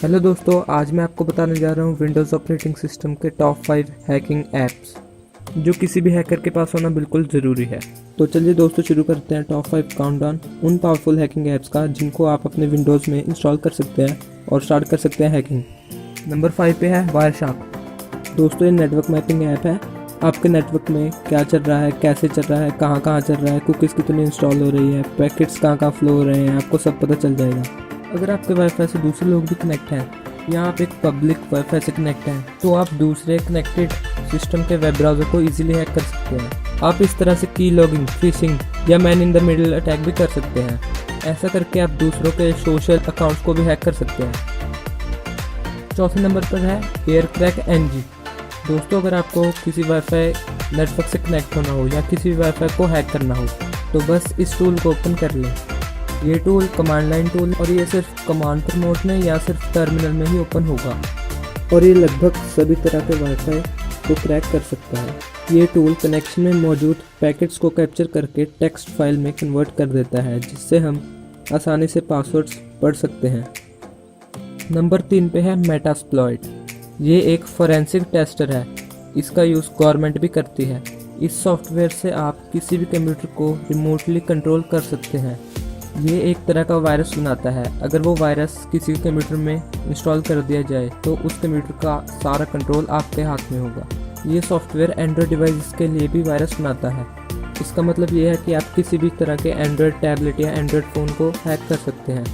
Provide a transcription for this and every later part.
Hello दोस्तों, आज मैं आपको बताने जा रहा हूँ विंडोज़ ऑपरेटिंग सिस्टम के टॉप 5 हैकिंग ऐप्स जो किसी भी हैकर के पास होना बिल्कुल ज़रूरी है। तो चलिए दोस्तों, शुरू करते हैं टॉप 5 काउंटडाउन उन पावरफुल हैकिंग ऐप्स का जिनको आप अपने विंडोज़ में इंस्टॉल कर सकते हैं और स्टार्ट कर सकते हैं हैकिंग। नंबर 5 पे है वायरशार्क। दोस्तों, ये नेटवर्क मैपिंग ऐप है। आपके नेटवर्क में क्या चल रहा है, कैसे चल रहा है, कहाँ कहाँ चल रहा है, कुकीज़ कितनी इंस्टॉल हो रही है, पैकेट्स कहाँ कहाँ फ्लो हो रहे हैं, आपको सब पता चल जाएगा। अगर आपके वाईफाई से दूसरे लोग भी कनेक्ट हैं या आप एक पब्लिक वाईफाई से कनेक्ट हैं तो आप दूसरे कनेक्टेड सिस्टम के वेब ब्राउज़र को इजीली हैक कर सकते हैं। आप इस तरह से की लॉगिंग, फिशिंग या man in the middle attack भी कर सकते हैं। ऐसा करके आप दूसरों के सोशल अकाउंट्स को भी हैक कर सकते हैं। चौथे नंबर पर है एयरक्रैक NG। दोस्तों, अगर आपको किसी वाईफाई नेटवर्क से कनेक्ट होना हो या किसी भी वाईफाई को हैक करना हो तो बस इस टूल को ओपन कर लें। ये टूल कमांड लाइन टूल और ये सिर्फ कमांड प्रमोट में या सिर्फ टर्मिनल में ही ओपन होगा और ये लगभग सभी तरह के वाईफाई को क्रैक कर सकता है। ये टूल कनेक्शन में मौजूद पैकेट्स को कैप्चर करके टेक्स्ट फाइल में कन्वर्ट कर देता है, जिससे हम आसानी से पासवर्ड्स पढ़ सकते हैं। नंबर 3 पे है मेटास्प्लॉइट। ये एक फोरेंसिक टेस्टर है। इसका यूज़ गवर्नमेंट भी करती है। इस सॉफ्टवेयर से आप किसी भी कंप्यूटर को रिमोटली कंट्रोल कर सकते हैं। ये एक तरह का वायरस बनाता है। अगर वो वायरस किसी कंप्यूटर में इंस्टॉल कर दिया जाए तो उस कंप्यूटर का सारा कंट्रोल आपके हाथ में होगा। ये सॉफ्टवेयर एंड्रॉयड डिवाइसेस के लिए भी वायरस बनाता है। इसका मतलब ये है कि आप किसी भी तरह के एंड्रॉयड टैबलेट या एंड्रॉयड फ़ोन को हैक कर सकते हैं।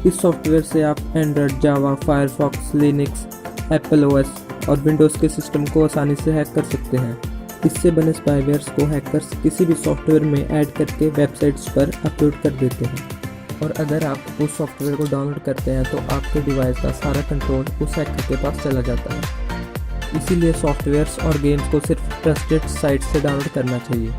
इस सॉफ्टवेयर से आप एंड्रॉयड, जावा, फायरफॉक्स, लिनक्स, एप्पल OS और विंडोज़ के सिस्टम को आसानी से हैक कर सकते हैं। इससे बने स्पाईवेयर्स को हैकर्स किसी भी सॉफ्टवेयर में ऐड करके वेबसाइट्स पर अपलोड कर देते हैं और अगर आप उस सॉफ्टवेयर को डाउनलोड करते हैं तो आपके डिवाइस का सारा कंट्रोल उस हैकर के पास चला जाता है। इसीलिए सॉफ्टवेयर्स और गेम्स को सिर्फ ट्रस्टेड साइट से डाउनलोड करना चाहिए।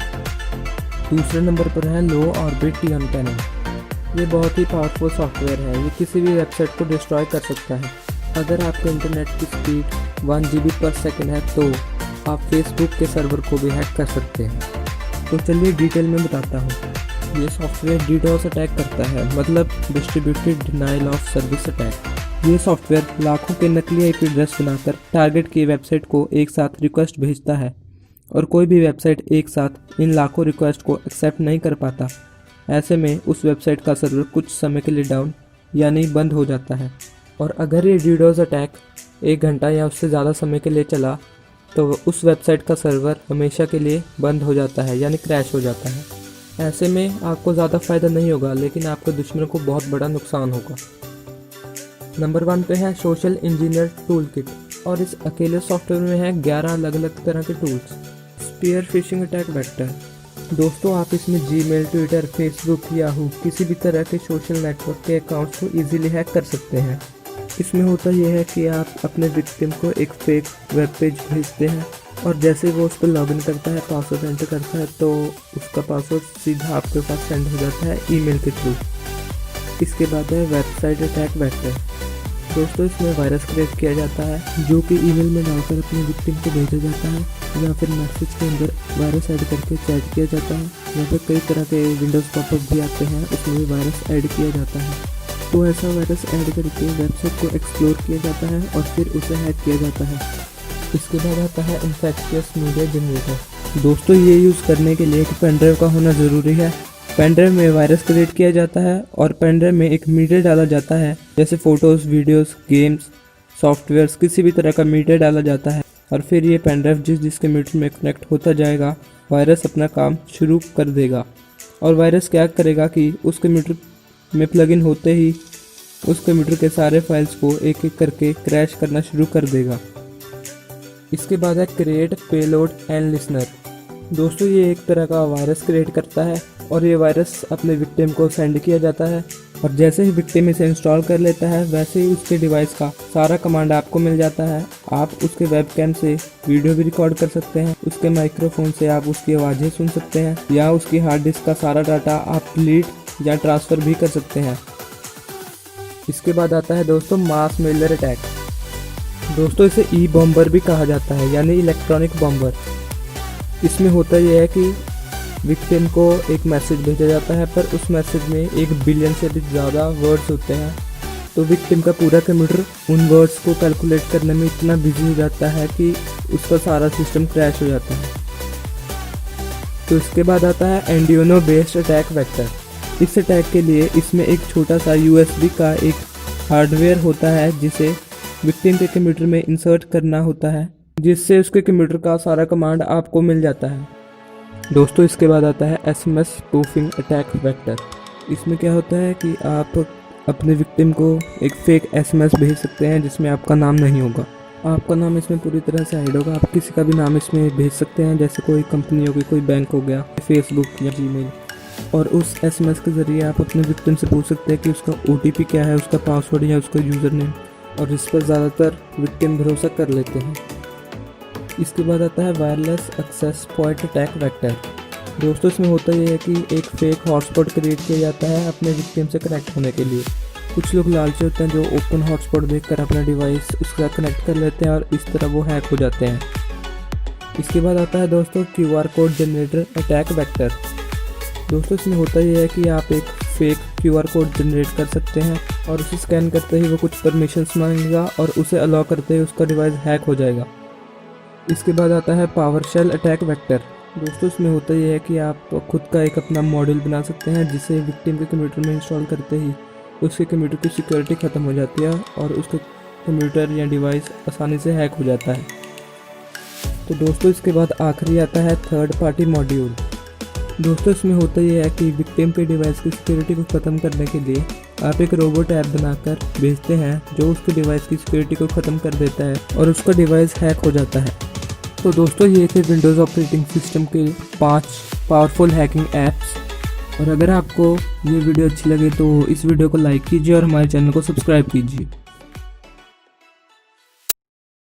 दूसरे नंबर पर है लो ऑर्बिट टियन कैनन। ये बहुत ही पावरफुल सॉफ्टवेयर है। ये किसी भी वेबसाइट को डिस्ट्रॉय कर सकता है। अगर आपके इंटरनेट की स्पीड 1 GB पर सेकेंड है तो आप फेसबुक के सर्वर को भी हैक कर सकते हैं। तो चलिए डिटेल में बताता हूँ। ये सॉफ्टवेयर DDoS अटैक करता है, मतलब distributed denial of service attack. ये सॉफ्टवेयर लाखों के नकली IP एड्रेस बनाकर टारगेट की वेबसाइट को एक साथ रिक्वेस्ट भेजता है और कोई भी वेबसाइट एक साथ इन लाखों रिक्वेस्ट को एक्सेप्ट नहीं कर पाता। ऐसे में उस वेबसाइट का सर्वर कुछ समय के लिए डाउन यानी बंद हो जाता है और अगर ये DDoS अटैक 1 घंटा या उससे ज़्यादा समय के लिए चला तो उस वेबसाइट का सर्वर हमेशा के लिए बंद हो जाता है यानी क्रैश हो जाता है। ऐसे में आपको ज़्यादा फ़ायदा नहीं होगा लेकिन आपके दुश्मनों को बहुत बड़ा नुकसान होगा। नंबर 1 पे है सोशल इंजीनियर टूल किट और इस अकेले सॉफ्टवेयर में है 11 अलग अलग तरह के tools. Spear phishing attack vector. दोस्तों, आप इसमें जीमेल, ट्विटर, फेसबुक, याहू किसी भी तरह के सोशल नेटवर्क के अकाउंट्स को ईजिली हैक कर सकते हैं। इसमें होता यह है कि आप अपने विक्टिम को एक फेक वेब पेज भेजते हैं और जैसे वो उस पर लॉगिन करता है, पासवर्ड एंटर करता है तो उसका पासवर्ड सीधा आपके पास सेंड हो जाता है ईमेल के थ्रू। इसके बाद है वेबसाइट अटैक वेक्टर। दोस्तों, इसमें वायरस क्रिएट किया जाता है जो कि ईमेल में डालकर अपने विक्टिम को भेजा जाता है या फिर मैसेज के अंदर वायरस ऐड करके चैट किया जाता है या फिर कई तरह के विंडोज़ पॉपअप भी आते हैं, उसमें भी वायरस ऐड किया जाता है। तो ऐसा वायरस ऐड करके वेबसाइट को एक्सप्लोर किया जाता है और फिर उसे हैक किया जाता है। इसके बाद आता है इन्फेक्शियस मीडिया जनरेटर। दोस्तों, ये यूज़ करने के लिए एक पेनड्राइव का होना ज़रूरी है। पेनड्राइव में वायरस क्रिएट किया जाता है और पेनड्राइव में एक मीडिया डाला जाता है, जैसे फ़ोटोज़, वीडियोज़, गेम्स, सॉफ्टवेयर्स, किसी भी तरह का मीडिया डाला जाता है और फिर ये पेनड्राइव जिस कंप्यूटर में कनेक्ट होता जाएगा वायरस अपना काम शुरू कर देगा। और वायरस क्या करेगा कि उस कंप्यूटर में प्लगइन होते ही उस कंप्यूटर के सारे फाइल्स को एक एक करके क्रैश करना शुरू कर देगा। इसके बाद है क्रिएट पेलोड एंड लिसनर। दोस्तों, ये एक तरह का वायरस क्रिएट करता है और ये वायरस अपने विक्टिम को सेंड किया जाता है और जैसे ही विक्टिम इसे इंस्टॉल कर लेता है वैसे ही उसके डिवाइस का सारा कमांड आपको मिल जाता है। आप उसके वेबकैम से वीडियो भी रिकॉर्ड कर सकते हैं, उसके माइक्रोफोन से आप उसकी आवाज़ें सुन सकते हैं या उसकी हार्ड डिस्क का सारा डाटा आप डिलीट या ट्रांसफ़र भी कर सकते हैं। इसके बाद आता है दोस्तों मास मेलर अटैक। दोस्तों, इसे ई-बॉम्बर भी कहा जाता है यानी इलेक्ट्रॉनिक बॉम्बर। इसमें होता यह है कि विक्टिम को एक मैसेज भेजा जाता है पर उस मैसेज में 1 बिलियन से भी ज़्यादा वर्ड्स होते हैं तो विक्टिम का पूरा कंप्यूटर उन वर्ड्स को कैलकुलेट करने में इतना बिजी हो जाता है कि उसका सारा सिस्टम क्रैश हो जाता है। तो इसके बाद आता है एंडियोनो बेस्ड अटैक वेक्टर। इस अटैक के लिए इसमें एक छोटा सा USB का एक हार्डवेयर होता है जिसे विक्टिम के कंप्यूटर में इंसर्ट करना होता है, जिससे उसके कंप्यूटर का सारा कमांड आपको मिल जाता है। दोस्तों इसके बाद आता है SMS स्पूफिंग अटैक वेक्टर। इसमें क्या होता है कि आप अपने विक्टिम को एक फेक SMS भेज सकते हैं जिसमें आपका नाम नहीं होगा। आपका नाम इसमें पूरी तरह से हाइड होगा। आप किसी का भी नाम इसमें भेज सकते हैं, जैसे कोई कंपनी होगी, कोई बैंक हो गया, फेसबुक या जीमेल, और उस SMS के ज़रिए आप अपने विक्टिम से पूछ सकते हैं कि उसका OTP क्या है, उसका पासवर्ड या उसका यूज़र नेम, और इस पर ज़्यादातर विक्टिम भरोसा कर लेते हैं। इसके बाद आता है wireless access point attack vector. दोस्तों इसमें होता यह है कि एक फेक हॉटस्पॉट क्रिएट किया जाता है अपने विक्टिम से कनेक्ट होने के लिए। कुछ लोग लालची होते हैं जो ओपन हॉटस्पॉट देखकर अपना डिवाइस उसके साथ कनेक्ट कर लेते हैं और इस तरह वो हैक हो जाते हैं। इसके बाद आता है दोस्तों QR code generator attack vector. दोस्तों इसमें होता यह है कि आप एक फेक QR कोड जनरेट कर सकते हैं और उसे स्कैन करते ही वो कुछ परमिशंस मांगेगा और उसे अलाउ करते ही उसका डिवाइस हैक हो जाएगा। इसके बाद आता है पावरशेल अटैक वेक्टर। दोस्तों इसमें होता यह है कि आप खुद का एक अपना मॉड्यूल बना सकते हैं जिसे विक्टिम के कंप्यूटर में इंस्टॉल करते ही उसके कंप्यूटर की सिक्योरिटी ख़त्म हो जाती है और उसके कंप्यूटर या डिवाइस आसानी से हैक हो जाता है। तो दोस्तों इसके बाद आखिरी आता है थर्ड पार्टी मॉड्यूल। दोस्तों इसमें होता यह है कि विक्टिम के डिवाइस की सिक्योरिटी को ख़त्म करने के लिए आप एक रोबोट ऐप बनाकर भेजते हैं जो उसके डिवाइस की सिक्योरिटी को ख़त्म कर देता है और उसका डिवाइस हैक हो जाता है। तो दोस्तों ये थे विंडोज़ ऑपरेटिंग सिस्टम के 5 पावरफुल हैकिंग ऐप्स। और अगर आपको ये वीडियो अच्छी लगे तो इस वीडियो को लाइक कीजिए और हमारे चैनल को सब्सक्राइब कीजिए।